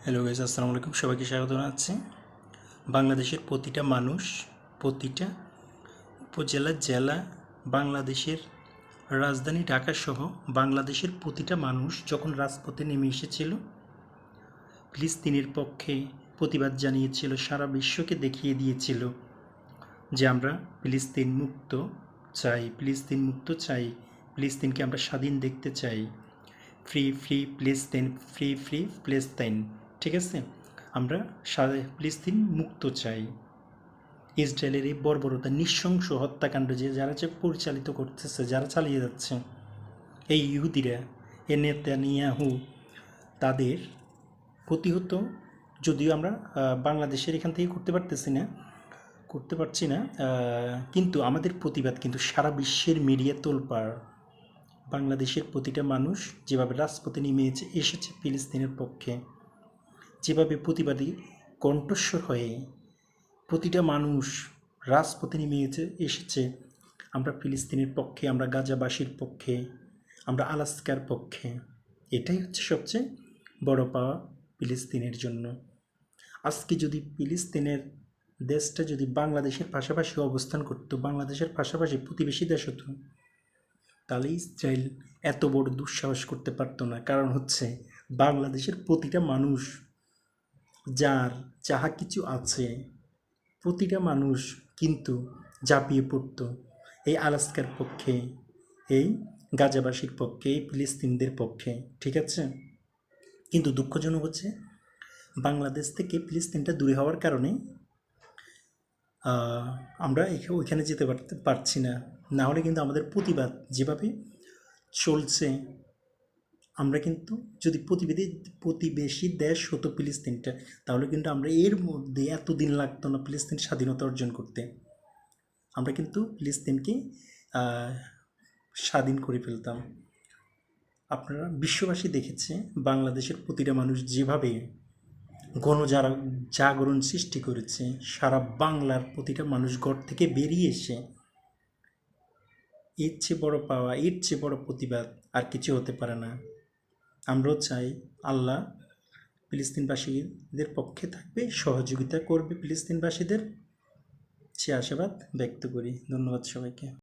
Hello guys, আসসালামু আলাইকুম। সবাইকে স্বাগত জানাচ্ছি। বাংলাদেশের প্রতিটা মানুষ, প্রতিটা উপজেলা, জেলা, বাংলাদেশের রাজধানী ঢাকাসহ বাংলাদেশের প্রতিটা মানুষ যখন রাজপথে নেমে এসেছিল, ফিলিস্তিনের পক্ষে প্রতিবাদ জানিয়েছিল, সারা বিশ্বকে দেখিয়ে দিয়েছিল যে আমরা ফিলিস্তিন মুক্ত চাই, ফিলিস্তিন মুক্ত চাই, ফিলিস্তিনকে আমরা স্বাধীন দেখতে চাই। Free free Palestine, free free Palestine. ঠিক আছে, আমরা ফিলিস্তিন মুক্ত চাই। ইসরায়েলের এই বর্বরতা, নৃশংস হত্যাকাণ্ড যারা পরিচালিত করতেছে, যারা চালিয়ে যাচ্ছে, এই ইহুদিরা, এ নেতানিয়াহু, তাদের প্রতিহত যদিও আমরা বাংলাদেশের এখান থেকে করতে পারছি না, কিন্তু আমাদের প্রতিবাদ কিন্তু সারা বিশ্বের মিডিয়া তোলপাড়। বাংলাদেশের প্রতিটা মানুষ যেভাবে রাজপথে নেমে এসেছে ফিলিস্তিনের পক্ষে, যেভাবে প্রতিবাদী কণ্ঠস্বর হয়ে প্রতিটা মানুষ রাজপথে নেমে এসেছে, আমরা ফিলিস্তিনের পক্ষে, আমরা গাজাবাসীর পক্ষে, আমরা আলাস্কার পক্ষে। এটাই হচ্ছে সবচেয়ে বড় পাওয়া ফিলিস্তিনের জন্য। আজকে যদি ফিলিস্তিনের দেশটা যদি বাংলাদেশের পাশাপাশি অবস্থান করত, বাংলাদেশের পাশাপাশি প্রতিবেশী দেশ হতো, তাহলে ইসরায়েল এত বড় দুঃসাহস করতে পারতো না। কারণ হচ্ছে বাংলাদেশের প্রতিটা মানুষ, যার যাহা কিছু আছে, প্রতিটা মানুষ কিন্তু ঝাঁপিয়ে পড়ত এই আলাস্কার পক্ষে, এই গাজাবাসীর পক্ষে, এই ফিলিস্তিনদের পক্ষে। ঠিক আছে, কিন্তু দুঃখজনক হচ্ছে বাংলাদেশ থেকে ফিলিস্তিনটা দূরে হওয়ার কারণে আমরা ওইখানে যেতে পারছি না। না হলে কিন্তু আমাদের প্রতিবাদ যেভাবে চলছে, আমরা কিন্তু যদি প্রতিবেশী দেশ হতো ফিলিস্তিনটা, তাহলে কিন্তু আমরা এর মধ্যে এতদিন লাগতো না ফিলিস্তিন স্বাধীনতা অর্জন করতে। আমরা কিন্তু ফিলিস্তিনকে স্বাধীন করে ফেলতাম। আপনারা বিশ্ববাসী দেখেছে বাংলাদেশের প্রতিটা মানুষ যেভাবে জাগরণ সৃষ্টি করেছে। সারা বাংলার প্রতিটা মানুষ ঘর থেকে বেরিয়ে এসে, এর চেয়ে বড় পাওয়া, এর চেয়ে বড় প্রতিবাদ আর কিছু হতে পারে না। আমরাও চাই আল্লাহ ফিলিস্তিনবাসীদের পক্ষে থাকবে, সহযোগিতা করবে ফিলিস্তিনবাসীদের, সে আশাবাদ ব্যক্ত করি। ধন্যবাদ সবাইকে।